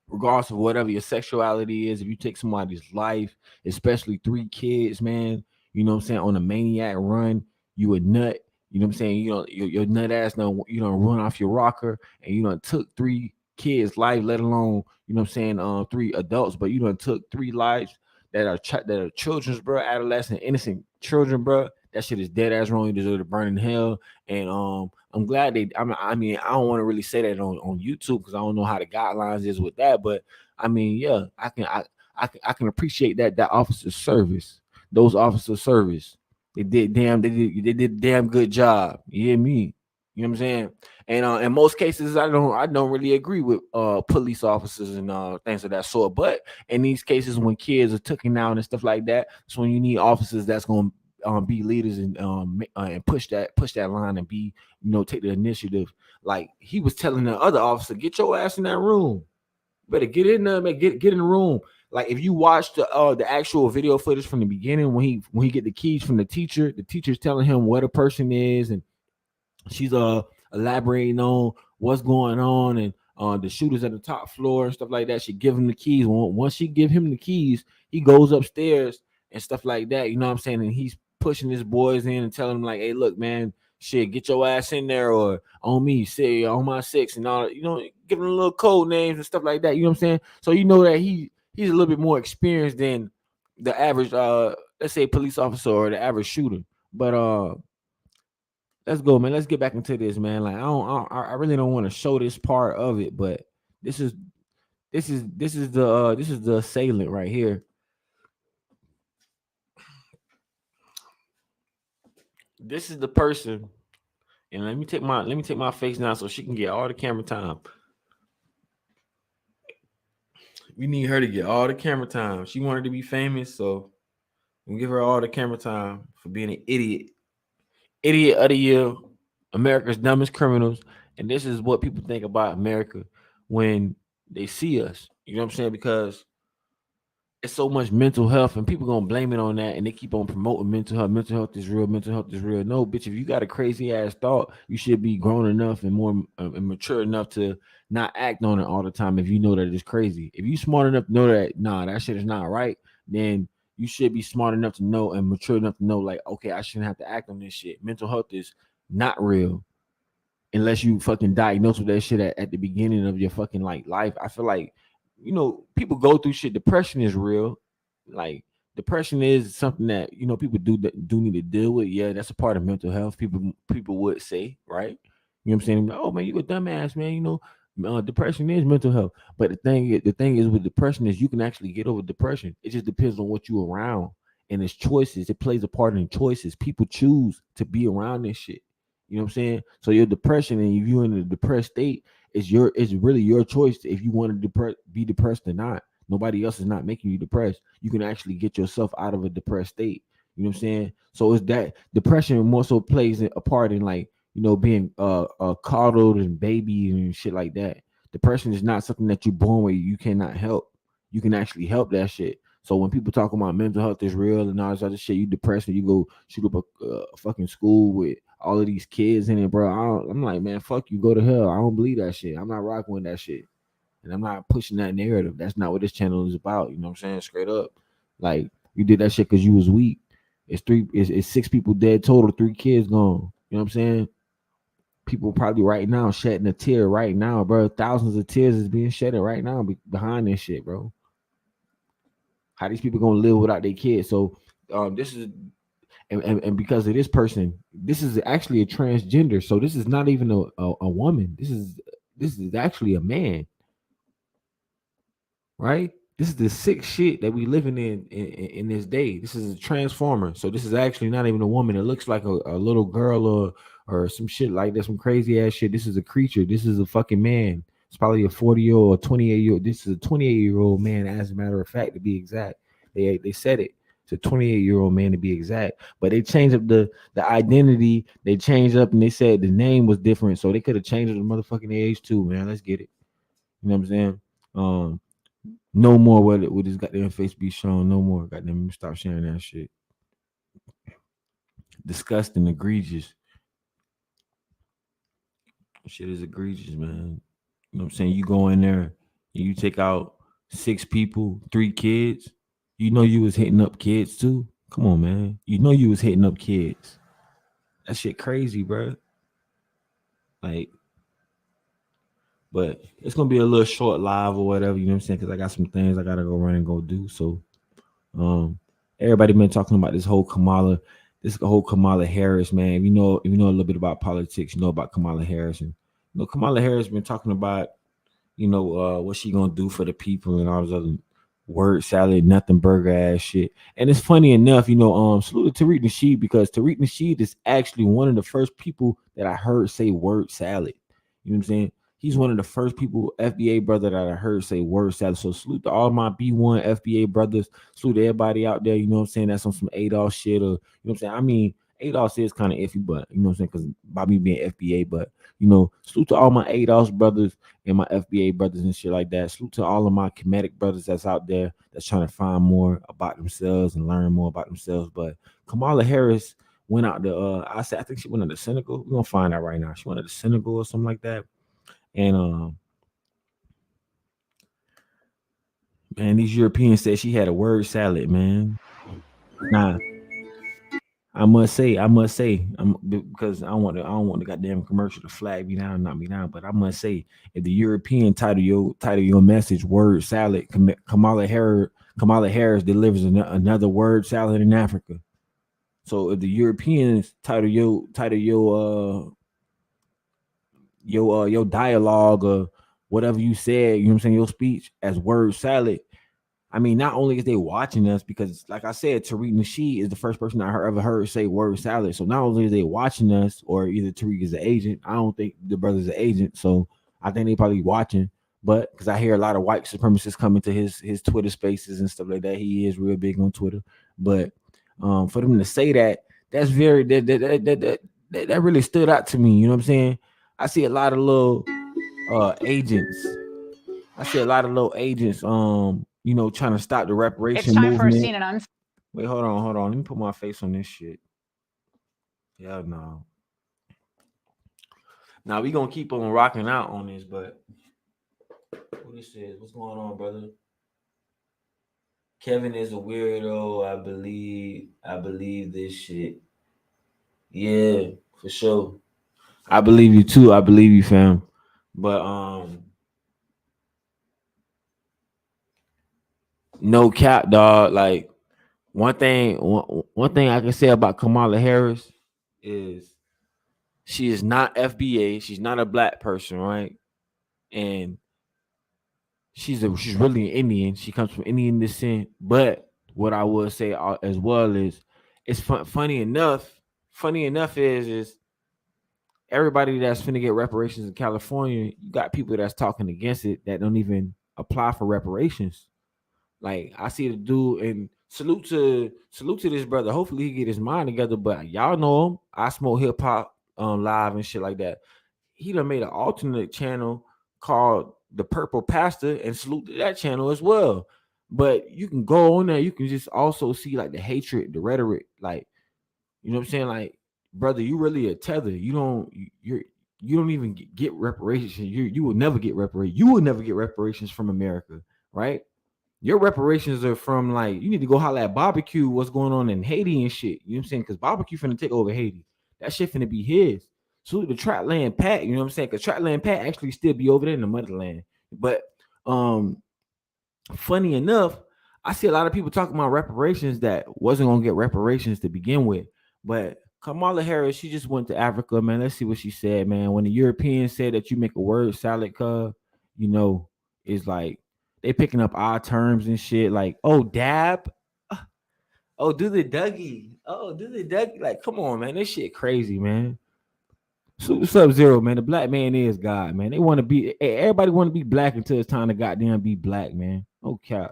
regardless of whatever your sexuality is. If you take somebody's life, especially 3 kids, man, you know what I'm saying, on a maniac run, you a nut. You know what I'm saying? You know, your nut ass you don't run off your rocker, and you done took 3 kids' life, let alone, you know what I'm saying, 3 adults, but you done took 3 lives that are children's, bro, adolescent, innocent children, bro. That shit is dead ass wrong. You deserve to burn in hell. And I'm glad I mean, I don't want to really say that on YouTube because I don't know how the guidelines is with that. But I mean, yeah, I can appreciate that officer's service. Those officers' service. They did damn good job. You hear me? You know what I'm saying? And in most cases, I don't really agree with police officers and things of that sort. But in these cases, when kids are taken out and stuff like that, that's when you need officers that's gonna be leaders and push that line and be, you know, take the initiative. Like he was telling the other officer, get your ass in that room. Better get in there, man. Get in the room. Like if you watch the actual video footage from the beginning, when he get the keys from the teacher's telling him what a person is, and she's elaborating on what's going on, and the shooters at the top floor and stuff like that. She give him the keys. Once she give him the keys, he goes upstairs and stuff like that. You know what I'm saying? And he's pushing his boys in and telling them like, hey, look, man, shit, get your ass in there, or on me, say on my 6 and all, you know, give him a little code names and stuff like that. You know what I'm saying? So you know that he's a little bit more experienced than the average let's say police officer or the average shooter. But let's go, man. Let's get back into this, man. Like I really don't want to show this part of it, but this is the assailant right here. This is the person, and let me take my face now so she can get all the camera time. We need her to get all the camera time. She wanted to be famous, so we'll give her all the camera time for being an idiot. Idiot of the year, America's dumbest criminals. And this is what people think about America when they see us. You know what I'm saying? Because it's so much mental health, and people gonna blame it on that, and they keep on promoting mental health. Mental health is real. Mental health is real. No, bitch. If you got a crazy ass thought, you should be grown enough and more and mature enough to not act on it all the time. If you know that it's crazy, if you smart enough to know that that shit is not right, then you should be smart enough to know and mature enough to know, like, okay, I shouldn't have to act on this shit. Mental health is not real unless you fucking diagnose with that shit at the beginning of your fucking like life. I feel like, you know, people go through shit. Depression is real. Like depression is something that, you know, people do need to deal with. Yeah, that's a part of mental health. People would say, right? You know what I'm saying? Oh man, you a dumbass, man. You know, depression is mental health. But the thing is with depression is you can actually get over depression. It just depends on what you around, and it's choices. It plays a part in choices. People choose to be around this shit. You know what I'm saying? So your depression, and if you're in a depressed state, it's really your choice if you want to be depressed or not. Nobody else is not making you depressed. You can actually get yourself out of a depressed state. You know what I'm saying? So it's that depression more so plays a part in, like, you know, being coddled and baby and shit like that. Depression is not something that you're born with. You cannot help. You can actually help that shit. So when people talk about mental health is real and all this other shit, you depressed and you go shoot up a fucking school with all of these kids in it, bro. I'm like, man, fuck you, go to hell. I don't believe that shit. I'm not rocking with that shit. And I'm not pushing that narrative. That's not what this channel is about. You know what I'm saying? Straight up. Like, you did that shit because you was weak. It's 6 people dead total, 3 kids gone. You know what I'm saying? people probably right now shedding a tear right now, bro. Thousands of tears is being shedded right now behind this shit, bro. How these people gonna live without their kids? So this is and because of this person, this is actually a transgender. So this is not even a woman. This is actually a man, right? This is the sick shit that we living in this day. This is a transformer. So this is actually not even a woman. It looks like a little girl or some shit like that, some crazy ass shit. This is a creature. This is a fucking man. It's probably a 40-year-old or 28-year-old. This is a 28-year-old man, as a matter of fact, to be exact. They said it. It's a 28-year-old man to be exact. But they changed up the identity. They changed up and they said the name was different. So they could have changed the motherfucking age too, man. Let's get it. You know what I'm saying? No more with his goddamn face be shown. No more. Goddamn, stop sharing that shit. Disgusting, egregious. Shit is egregious, man. You know what I'm saying? You go in there and you take out 6 people, 3 kids. You know you was hitting up kids too. Come on, man. You know you was hitting up kids. That shit crazy, bro. Like, but it's gonna be a little short live or whatever, you know what I'm saying? Because I got some things I gotta go run and go do. So everybody been talking about this whole Kamala Harris, man. If you know a little bit about politics, you know about Kamala Harris. And Kamala Harris been talking about, what she gonna do for the people and all this other word salad, nothing burger ass shit. And it's funny enough, salute to Tariq Nasheed, because Tariq Nasheed is actually one of the first people that I heard say word salad. You know what I'm saying? He's one of the first people, FBA brother, that I heard say word salad. So salute to all my B1 FBA brothers. Salute to everybody out there, you know what I'm saying? That's on some ADOS shit, or, you know what I'm saying? I mean, ADOS is kind of iffy, but, you know what I'm saying? Because by me being FBA, but, salute to all my ADOS brothers and my FBA brothers and shit like that. Salute to all of my Kemetic brothers that's out there that's trying to find more about themselves and learn more about themselves. But Kamala Harris went out to, I think she went to the Senegal. We're going to find out right now. She went to the Senegal or something like that. And man, these Europeans said she had a word salad, man. Nah, I must say, because I don't want the goddamn commercial to flag me down, knock me down. But I must say, if the European title your message word salad, Kamala Harris delivers another word salad in Africa. So if the Europeans title your dialogue or whatever you said, you know what I'm saying, your speech as word salad, I mean, not only is they watching us, because like I said, Tariq Nasheed is the first person I ever heard say word salad. So not only is they watching us, or either Tariq is an agent, I don't think the brother's an agent, so I think they probably watching. But because I hear a lot of white supremacists coming to his Twitter spaces and stuff like that, he is real big on Twitter. But for them to say that's very that really stood out to me. You know what I'm saying? I see a lot of little agents. Trying to stop the reparation It's time movement. for a scene and Wait, hold on. Let me put my face on this shit. Yeah, no. Now we gonna keep on rocking out on this, but what this is? What's going on, brother? Kevin is a weirdo. I believe this shit. Yeah, for sure. I believe you too. I believe you, fam. But no cap, dog. Like one thing I can say about Kamala Harris is she is not FBA. She's not a black person, right? And she's really an Indian. She comes from Indian descent. But what I would say as well is, it's funny enough. Funny enough is everybody that's finna get reparations in California, you got people that's talking against it that don't even apply for reparations. Like I see the dude, and salute to this brother. Hopefully he get his mind together. But y'all know him. I smoke hip hop live and shit like that. He done made an alternate channel called The Purple Pastor, and salute to that channel as well. But you can go on there, you can just also see like the hatred, the rhetoric, like, you know what I'm saying? Like, brother, you really a tether. You don't even get reparations. You will never get reparations. You will never get reparations from America, right? Your reparations are from, like, you need to go holler at Barbecue what's going on in Haiti and shit. You know what I'm saying? Because Barbecue finna take over Haiti. That shit finna be his. salute the Trapland Pat. You know what I'm saying? Because Trapland Pat actually still be over there in the motherland. But funny enough, I see a lot of people talking about reparations that wasn't gonna get reparations to begin with. But Kamala Harris, she just went to Africa, man. Let's see what she said, man. When the Europeans said that you make a word salad, you know, it's like they picking up our terms and shit. Like, oh, dab. Oh, do the Dougie. Oh, do the Dougie. Like, come on, man. This shit crazy, man. Sub-Zero, man. The black man is God, man. They want to be, everybody want to be black until it's time to goddamn be black, man. No cap.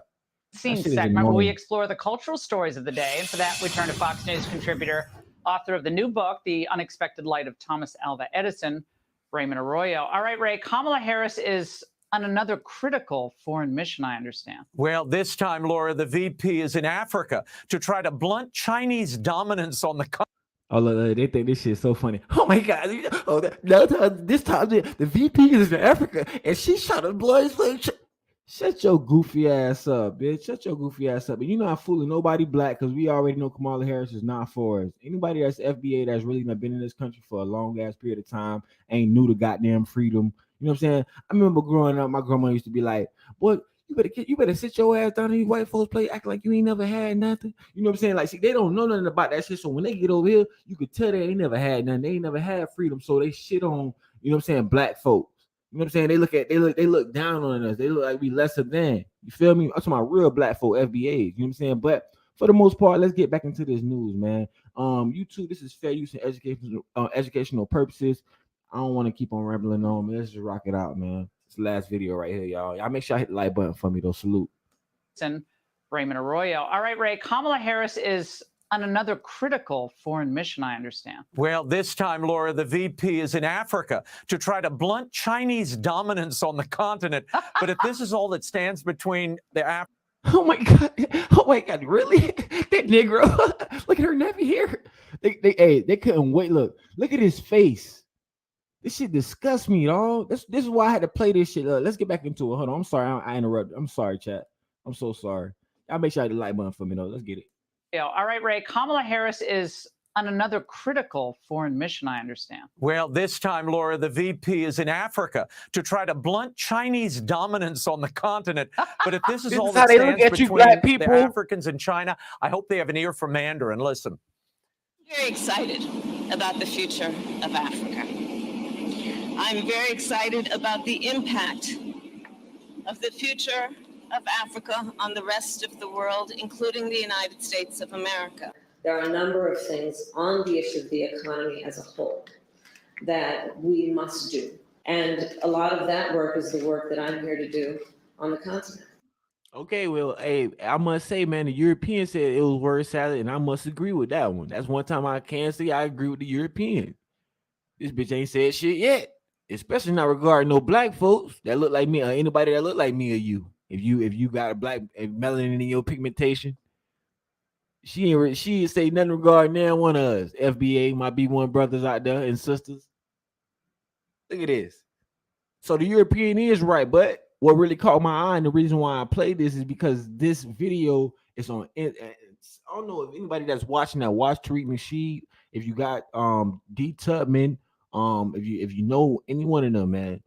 Scene segment where we explore the cultural stories of the day. And for that, we turn to Fox News contributor, author of the new book, The Unexpected Light of Thomas Alva Edison, Raymond Arroyo. All right, Ray, Kamala Harris is on another critical foreign mission, I understand. Well, this time, Laura, the VP is in Africa to try to blunt Chinese dominance on the continent. Oh, look, they think this shit is so funny. Oh my God! Oh, this time the VP is in Africa and she's trying to blow his face. Shut your goofy ass up, bitch. Shut your goofy ass up. And you're not fooling nobody black because we already know Kamala Harris is not for us. Anybody that's FBA that's really not been in this country for a long ass period of time ain't new to goddamn freedom. You know what I'm saying? I remember growing up, my grandma used to be like, "Boy, you better sit your ass down and these white folks play act like you ain't never had nothing." You know what I'm saying? Like, see, they don't know nothing about that shit. So when they get over here, you could tell they ain't never had nothing. They ain't never had freedom. So they shit on, you know what I'm saying, black folks. You know what I'm saying? They look down on us. They look like we lesser than. You feel me? I'm talking about real black folk, FBAs. You know what I'm saying? But for the most part, let's get back into this news, man. YouTube, this is fair use and educational purposes. I don't want to keep on rambling on, man. Let's just rock it out, man. It's the last video right here, y'all. Y'all make sure I hit the like button for me, though. Salute. And Raymond Arroyo. All right, Ray, Kamala Harris is on another critical foreign mission, I understand. Well, this time, Laura, the VP is in Africa to try to blunt Chinese dominance on the continent. But if this is all that stands between the Oh my God, really? That Negro. Look at her nappy hair. They couldn't wait. Look at his face. This shit disgusts me, dog. This is why I had to play this shit. Let's get back into it. Hold on. I'm sorry. I interrupted. I'm sorry, chat. I'm so sorry. Y'all make sure I hit the like button for me, though. Let's get it. Yeah. All right, Ray. Kamala Harris is on another critical foreign mission, I understand. Well, this time, Laura, the VP is in Africa to try to blunt Chinese dominance on the continent. But if this is all that stands between the Africans and China, I hope they have an ear for Mandarin. Listen. Very excited about the future of Africa. I'm very excited about the impact of the future of Africa on the rest of the world, including the United States of America. There are a number of things on the issue of the economy as a whole that we must do. And a lot of that work is the work that I'm here to do on the continent. Okay, well, hey, I must say, man, the European said it was word salad, and I must agree with that one. That's one time I can say I agree with the European. This bitch ain't said shit yet, especially not regarding no black folks that look like me or anybody that look like me or you. If you got a black melanin in your pigmentation, she ain't say nothing regarding that one of us. FBA, my B1 brothers out there and sisters. Look at this. So the European is right, but what really caught my eye and the reason why I played this is because this video is on. I don't know if anybody that's watching that watch Tariq Nasheed. If you got D Tubman, if you know any one of them, man,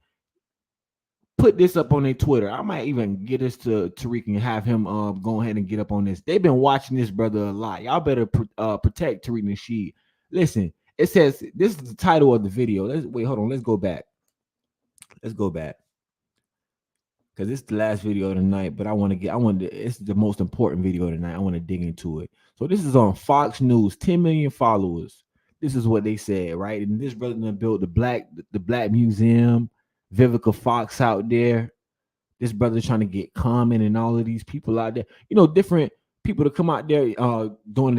put this up on their Twitter. I might even get this to Tariq and have him go ahead and get up on this. They've been watching this brother a lot. Y'all better protect Tariq Nasheed. Listen, it says this is the title of the video. Hold on. Let's go back. Because it's the last video of the night, but it's the most important video of the night. I want to dig into it. So this is on Fox News, 10 million followers. This is what they said, right? And this brother done built the Black Museum, Vivica Fox out there. This brother trying to get Common and all of these people out there. You know, different people to come out there doing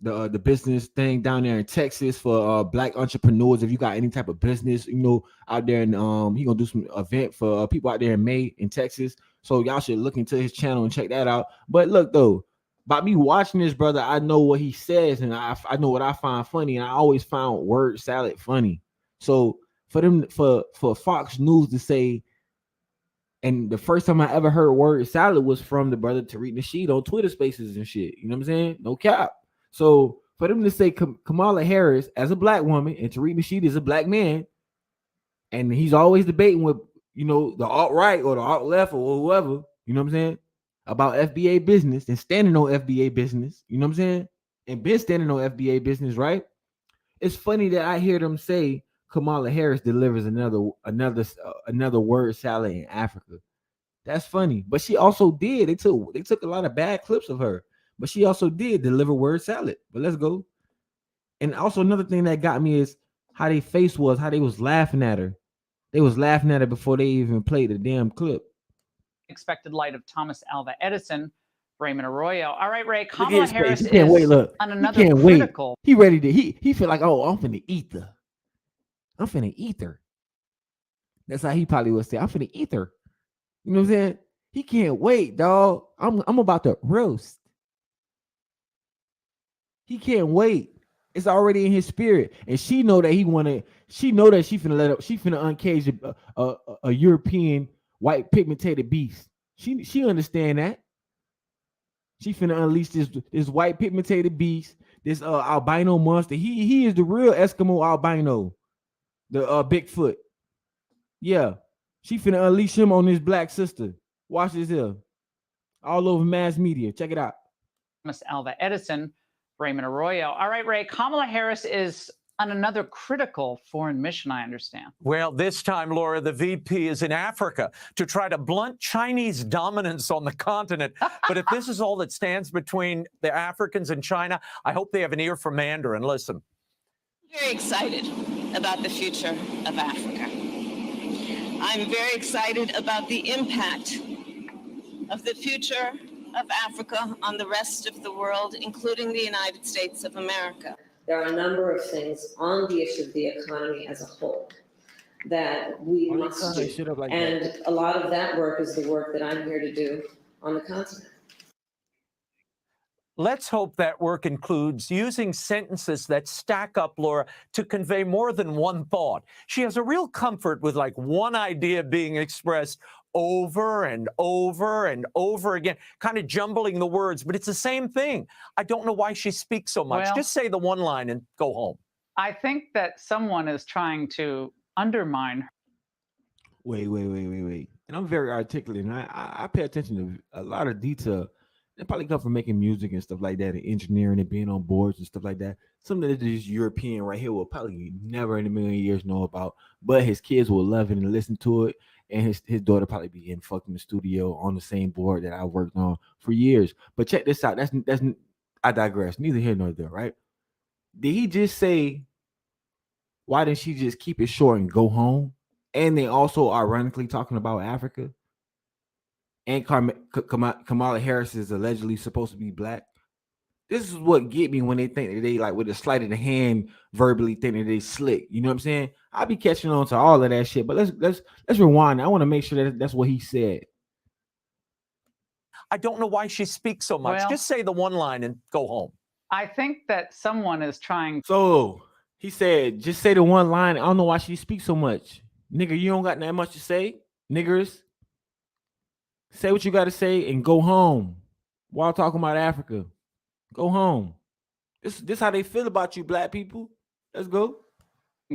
the business thing down there in Texas for black entrepreneurs. If you got any type of business, you know, out there, and he gonna do some event for people out there in May in Texas. So y'all should look into his channel and check that out. But look though, by me watching this brother, I know what he says, and I know what I find funny, and I always found word salad funny. So for Fox News to say, and the first time I ever heard word salad was from the brother Tariq Nasheed on Twitter Spaces and shit. You know what I'm saying? No cap. So for them to say Kamala Harris as a black woman and Tariq Nasheed is a black man, and he's always debating with the alt right or the alt left or whoever, you know what I'm saying, about FBA business and standing on FBA business, you know what I'm saying, and been standing on FBA business, right? It's funny that I hear them say Kamala Harris delivers another word salad in Africa. That's funny, but she also did. They took a lot of bad clips of her, but she also did deliver word salad. But let's go. And also another thing that got me is how they face was, how they was laughing at her. They was laughing at her before they even played the damn clip. Expected light of Thomas Alva Edison, Raymond Arroyo. All right, Ray. Kamala Harris he can't is wait. Look, on another he can't critical. Wait. He ready to. He feel like, oh, I'm finna eat her. I'm finna eat her. That's how he probably would say. I'm finna eat her. You know what I'm saying? He can't wait, dog. I'm about to roast. He can't wait. It's already in his spirit, and she know that he wanna. She know that she finna uncage a European white pigmented beast. She understand that. She finna unleash this white pigmented beast, this albino monster. He is the real Eskimo albino, the Bigfoot. Yeah, she finna unleash him on his black sister. Watch this here, all over mass media. Check it out. Thomas Alva Edison, Raymond Arroyo. All right, Ray. Kamala Harris is on another critical foreign mission, I understand. Well, this time, Laura, the VP is in Africa to try to blunt Chinese dominance on the continent. But if this is all that stands between the Africans and China, I hope they have an ear for Mandarin. Listen. Very excited about the future of Africa. I'm very excited about the impact of the future of Africa on the rest of the world, including the United States of America. There are a number of things on the issue of the economy as a whole that we must do. And a lot of that work is the work that I'm here to do on the continent. Let's hope that work includes using sentences that stack up, Laura, to convey more than one thought. She has a real comfort with like one idea being expressed over and over and over again, kind of jumbling the words, but it's the same thing. I don't know why she speaks so much. Well, just say the one line and go home. I think that someone is trying to undermine her. Wait. And I'm very articulate, and I pay attention to a lot of detail. It probably come from making music and stuff like that, and engineering and being on boards and stuff like that. Something that this European right here will probably never in a million years know about, but his kids will love it and listen to it. And his daughter probably be getting fucked in the studio on the same board that I worked on for years. But check this out. That's I digress. Neither here nor there, right? Did he just say, why didn't she just keep it short and go home? And they also ironically talking about Africa. And Kamala Harris is allegedly supposed to be black. This is what get me when they think that they like with a sleight of the hand verbally think that they slick. You know what I'm saying? I'll be catching on to all of that shit. But let's rewind. I want to make sure that that's what he said. I don't know why she speaks so much. Well, just say the one line and go home. I think that someone is trying. So he said, just say the one line. I don't know why she speaks so much. Nigga, you don't got that much to say. Niggers. Say what you got to say and go home. While talking about Africa. Go home. This how they feel about you, black people. Let's go.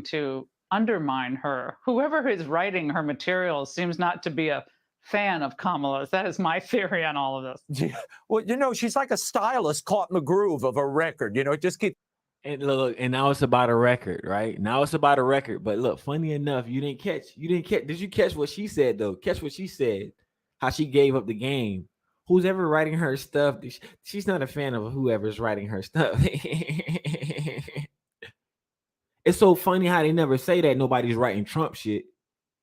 To undermine her. Whoever is writing her materials seems not to be a fan of Kamala's. That is my theory on all of this. Yeah. Well, you know, she's like a stylist caught in the groove of a record. You know, it just keeps. And look, and now it's about a record, right? Now it's about a record. But look, funny enough, you didn't catch. Did you catch what she said though? Catch what she said. How she gave up the game. Who's ever writing her stuff? She's not a fan of whoever's writing her stuff. It's so funny how they never say that nobody's writing Trump shit.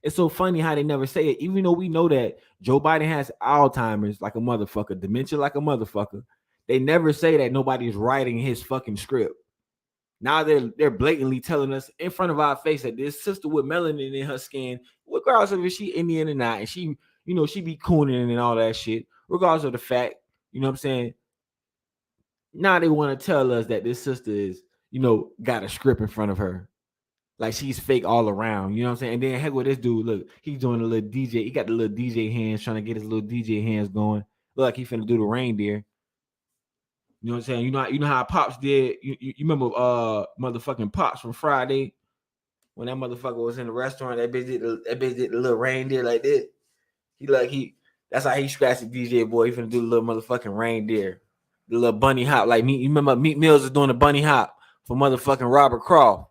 It's so funny how they never say it, even though we know that Joe Biden has Alzheimer's like a motherfucker, dementia like a motherfucker. They never say that nobody's writing his fucking script. Now they're blatantly telling us in front of our face that this sister with melanin in her skin, regardless of if she Indian or not, and she, you know, she be cooning and all that shit, regardless of the fact, you know what I'm saying? Now they want to tell us that this sister is, you know, got a script in front of her. Like she's fake all around, you know what I'm saying? And then heck with this dude, look, he's doing a little DJ. He got the little DJ hands, trying to get his little DJ hands going. Look like he finna do the reindeer. You know what I'm saying? You know how Pops did. You remember motherfucking Pops from Friday when that motherfucker was in the restaurant. That bitch did the little reindeer like that. That's how he scratched the DJ boy. He finna do the little motherfucking reindeer, the little bunny hop. Like you remember Meat Mills is doing the bunny hop for motherfucking Robert Croft.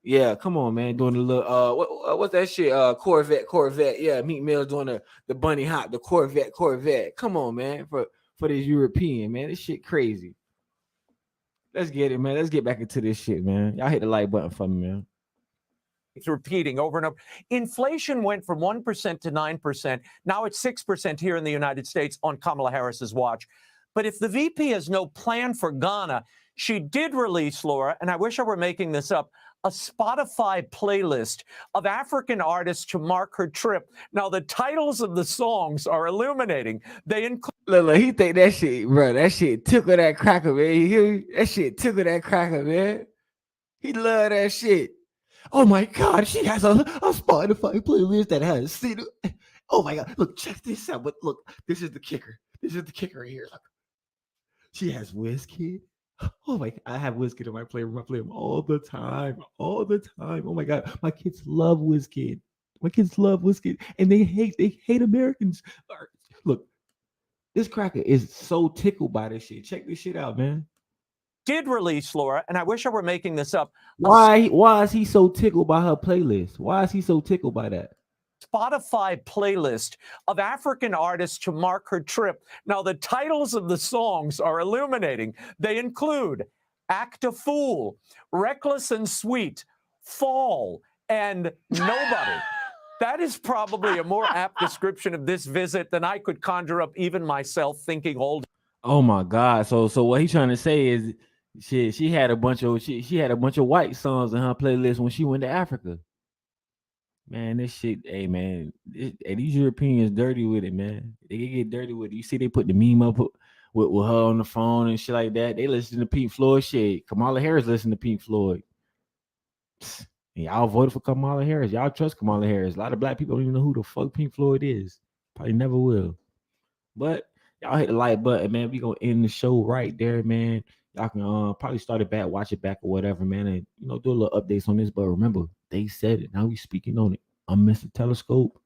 Yeah, come on, man, doing the little what's that shit? Corvette. Yeah, Meat Mills doing the bunny hop, the Corvette. Come on, man, for this European, man. This shit crazy. Let's get it, man. Let's get back into this shit, man. Y'all hit the like button for me, man. It's repeating over and over. Inflation went from 1% to 9%. Now it's 6% here in the United States on Kamala Harris's watch. But if the VP has no plan for Ghana, she did release, Laura, and I wish I were making this up, a Spotify playlist of African artists to mark her trip. Now, the titles of the songs are illuminating. They include... Look, he think that shit, bro. That shit tickle that cracker, man. You hear me? That shit tickle that cracker, man. He love that shit. Oh my God, she has a Spotify playlist that has city. Oh my God, look, check this out. But look, this is the kicker. This is the kicker here. Look. She has Wizkid. Oh my God, I have Wizkid in my playroom. I play him all the time. Oh my God, my kids love Wizkid. And they hate Americans. Look, this cracker is so tickled by this shit. Check this shit out, man. Did release, Laura, and I wish I were making this up. Why is he so tickled by her playlist? Why is he so tickled by that? Spotify playlist of African artists to mark her trip. Now, the titles of the songs are illuminating. They include Act a Fool, Reckless and Sweet, Fall, and Nobody. That is probably a more apt description of this visit than I could conjure up even myself thinking all. Oh my God. So what he's trying to say is she had a bunch of white songs in her playlist when she went to Africa. Man, this shit, hey man, these Europeans dirty with it, man. They get dirty with it. You see, they put the meme up with her on the phone and shit like that. They listen to Pink Floyd shit. Kamala Harris listen to Pink Floyd. And y'all voted for Kamala Harris. Y'all trust Kamala Harris. A lot of black people don't even know who the fuck Pink Floyd is. Probably never will. But y'all hit the like button, man. We gonna end the show right there, man. Y'all can probably start it back, watch it back or whatever, man, and do a little updates on this. But remember, they said it. Now we speaking on it. I'm Mr. Telescope,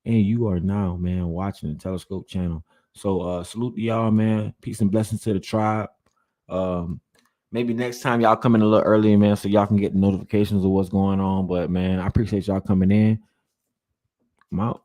and you are now, man, watching the Telescope channel. So salute to y'all, man. Peace and blessings to the tribe. Maybe next time y'all come in a little earlier, man, so y'all can get the notifications of what's going on. But man, I appreciate y'all coming in. I'm out.